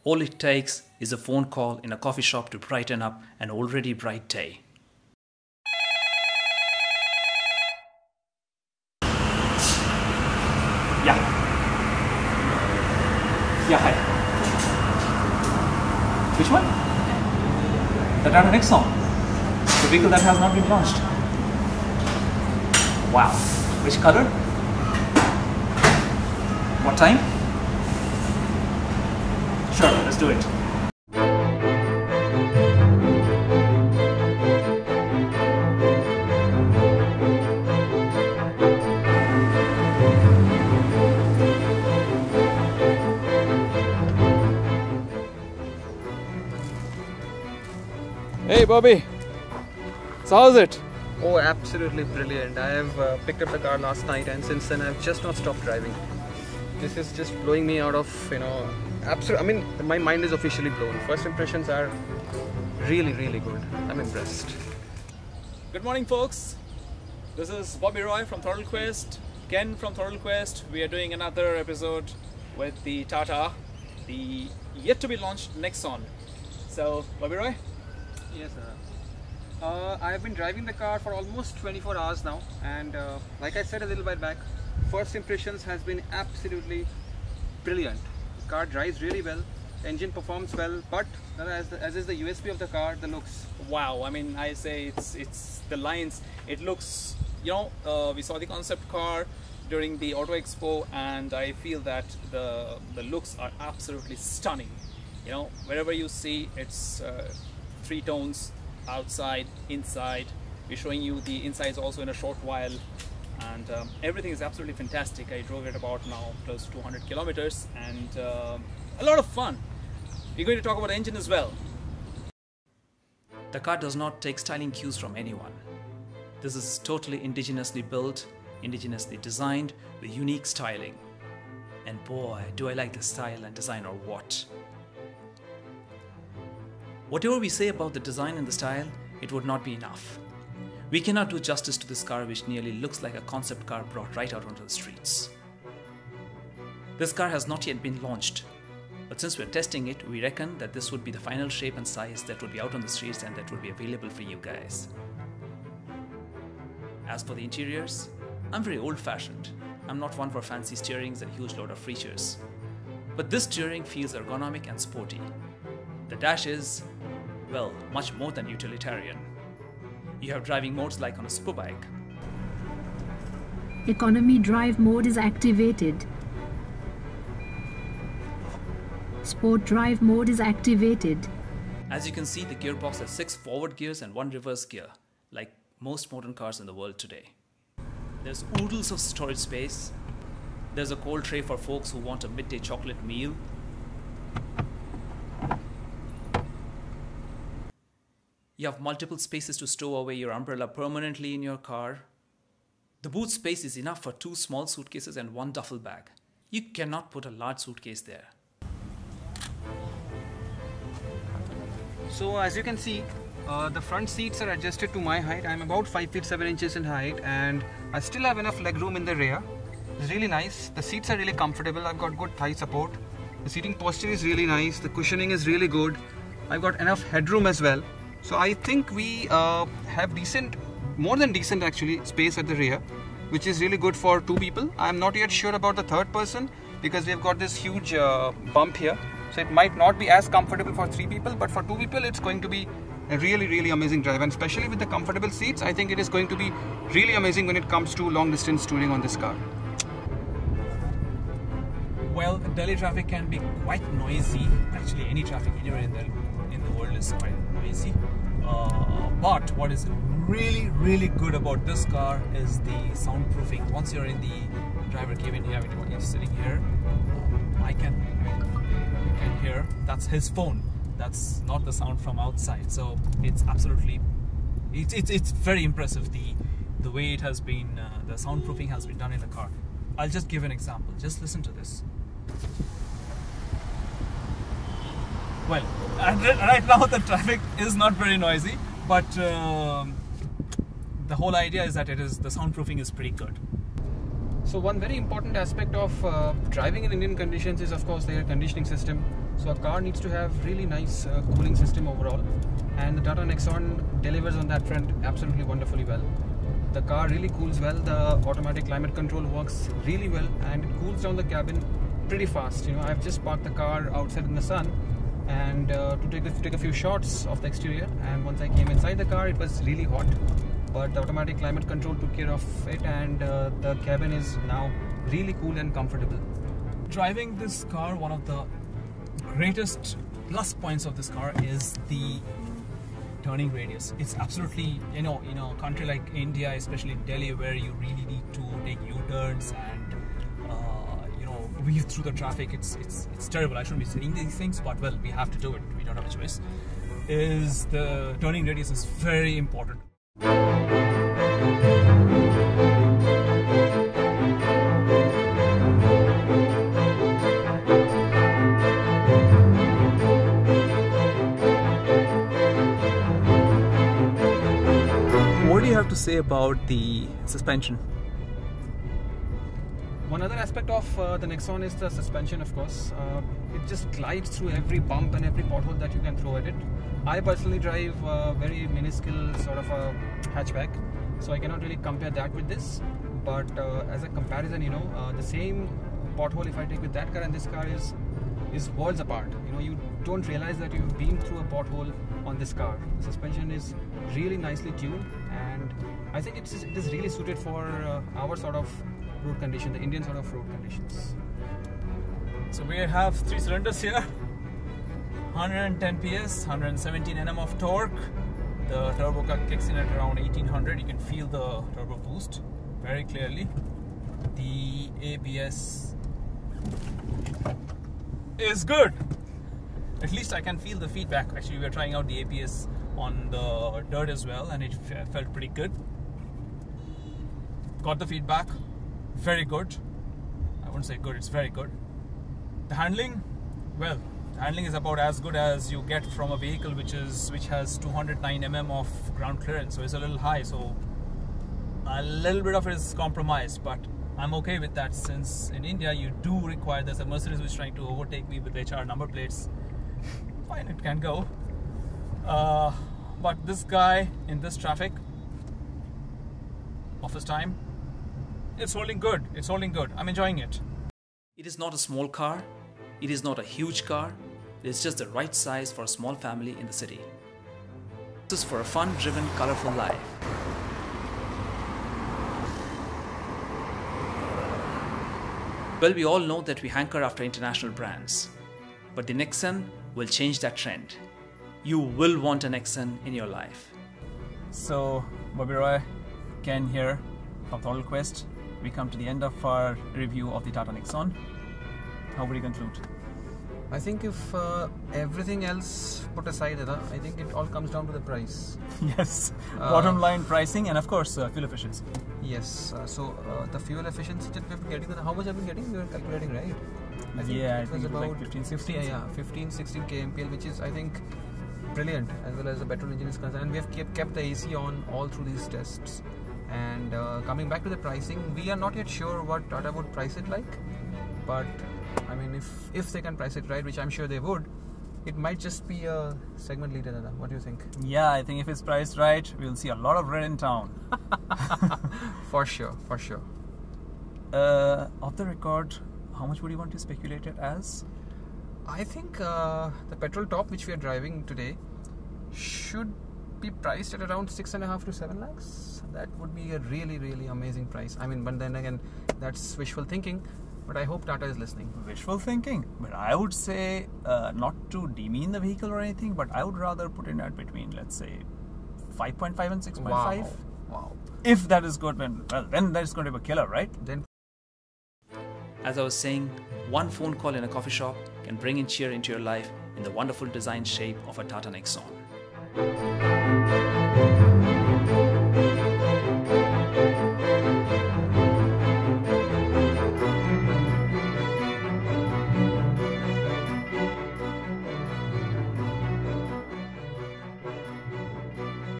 All it takes is a phone call in a coffee shop to brighten up an already bright day. Yeah. Yeah, hi. Which one? The Tata Nexon. The vehicle that has not been launched. Wow. Which color? What time? Sure, let's do it. Hey Bobby, so how's it? Oh, absolutely brilliant. I have picked up the car last night and since then I've just not stopped driving. This is just blowing me out of, I mean, my mind is officially blown. First impressions are really, really good. I'm impressed. Good morning folks. This is Bobby Roy from ThrottleQuest, Ken from ThrottleQuest. We are doing another episode with the Tata, the yet to be launched Nexon. So, Bobby Roy? Yes, sir. I have been driving the car for almost 24 hours now and like I said a little while back, first impressions has been absolutely brilliant. The car drives really well, engine performs well, but as is the USP of the car, the looks. Wow, I mean, I say it's the lines. It looks, we saw the concept car during the Auto Expo and I feel that the looks are absolutely stunning. Wherever you see, it's three tones, outside, inside. We're showing you the insides also in a short while, and everything is absolutely fantastic. I drove it about now close to 200 kilometers and a lot of fun. We're going to talk about the engine as well. The car does not take styling cues from anyone. This is totally indigenously built, indigenously designed with unique styling. And boy, do I like the style and design or what. Whatever we say about the design and the style, it would not be enough. We cannot do justice to this car, which nearly looks like a concept car brought right out onto the streets. This car has not yet been launched, but since we're testing it, we reckon that this would be the final shape and size that would be out on the streets and that would be available for you guys. As for the interiors, I'm very old-fashioned. I'm not one for fancy steerings and huge load of features. But this steering feels ergonomic and sporty. The dash is, well, much more than utilitarian. You have driving modes like on a super bike. Economy drive mode is activated. Sport drive mode is activated. As you can see, the gearbox has 6 forward gears and 1 reverse gear, like most modern cars in the world today. There's oodles of storage space. There's a cold tray for folks who want a midday chocolate meal. You have multiple spaces to stow away your umbrella permanently in your car. The boot space is enough for 2 small suitcases and 1 duffel bag. You cannot put a large suitcase there. So as you can see, the front seats are adjusted to my height. I'm about 5 feet 7 inches in height and I still have enough leg room in the rear. It's really nice. The seats are really comfortable. I've got good thigh support. The seating posture is really nice. The cushioning is really good. I've got enough headroom as well. So I think we have more than decent actually, space at the rear, which is really good for 2 people. I'm not yet sure about the third person because we've got this huge bump here. So it might not be as comfortable for 3 people, but for 2 people it's going to be a really, really amazing drive. And especially with the comfortable seats, I think it is going to be really amazing when it comes to long distance touring on this car. Well, Delhi traffic can be quite noisy. Actually, any traffic anywhere in the world is quite noisy. But what is really, really good about this car is the soundproofing. Once you're in the driver cabin here, when you're sitting here, you can hear that's his phone. That's not the sound from outside. So it's absolutely, it's very impressive the way it has been, the soundproofing has been done in the car. I'll just give an example. Just listen to this. Well, right now the traffic is not very noisy, but the whole idea is that the soundproofing is pretty good. So one very important aspect of driving in Indian conditions is of course the air conditioning system. So a car needs to have really nice cooling system overall, and the Tata Nexon delivers on that front absolutely wonderfully well. The car really cools well, the automatic climate control works really well, and it cools down the cabin pretty fast. You know, I've just parked the car outside in the sun and to take a few shots of the exterior, and once I came inside the car it was really hot, but the automatic climate control took care of it, and the cabin is now really cool and comfortable. Driving this car, one of the greatest plus points of this car is the turning radius. It's absolutely, in a country like India, especially Delhi, where you really need to take U-turns and weave through the traffic. It's terrible. I shouldn't be saying these things, but well, we have to do it. We don't have a choice. Is the turning radius is very important. What do you have to say about the suspension? One other aspect of the Nexon is the suspension, of course. It just glides through every bump and every pothole that you can throw at it. I personally drive a very minuscule sort of a hatchback, so I cannot really compare that with this. But as a comparison, the same pothole if I take with that car and this car is worlds apart. You don't realize that you've been through a pothole on this car. The suspension is really nicely tuned, and I think it is really suited for our sort of road condition, the Indian sort of road conditions. So we have 3 cylinders here, 110 PS, 117 Nm of torque. The turbo kicks in at around 1800. You can feel the turbo boost very clearly. The ABS is good. At least I can feel the feedback. Actually, we were trying out the ABS on the dirt as well, and it felt pretty good. Got the feedback. Very good. I wouldn't say good, it's very good. The handling, well, the handling is about as good as you get from a vehicle which has 209 mm of ground clearance, so it's a little high, so a little bit of it is compromised, but I'm okay with that, since in India you do require, there's a Mercedes which is trying to overtake me with HR number plates. Fine, it can go. But this guy in this traffic, office time, it's holding good. It's holding good. I'm enjoying it. It is not a small car. It is not a huge car. It is just the right size for a small family in the city. This is for a fun-driven, colorful life. Well, we all know that we hanker after international brands, but the Nexon will change that trend. You will want a Nexon in your life. So, Bobby Roy, Ken here from ThrottleQuest. We come to the end of our review of the Tata Nexon. How would you conclude? I think if everything else put aside, I think it all comes down to the price. Yes, bottom line pricing, and of course fuel efficiency. Yes, so the fuel efficiency that we've been getting, how much have been getting? We were calculating, right? I think it was about like 15, 16 kmpl, which is, I think, brilliant as well as the petrol engine is concerned. And we have kept the AC on all through these tests. And coming back to the pricing, we are not yet sure what Tata would price it like, but I mean, if they can price it right, which I'm sure they would, it might just be a segment leader. What do you think? Yeah, I think if it's priced right, we'll see a lot of red in town. For sure, for sure. Off the record, how much would you want to speculate it as? I think the petrol top which we are driving today should be priced at around 6.5 to 7 lakhs. That would be a really, really amazing price. I mean, but then again, that's wishful thinking. But I hope Tata is listening. Wishful thinking? But I would say, not to demean the vehicle or anything, but I would rather put it at between, let's say, 5.5 and 6.5. Wow. If that is good, then that's going to be a killer, right? Then, as I was saying, one phone call in a coffee shop can bring in cheer into your life in the wonderful design shape of a Tata Nexon.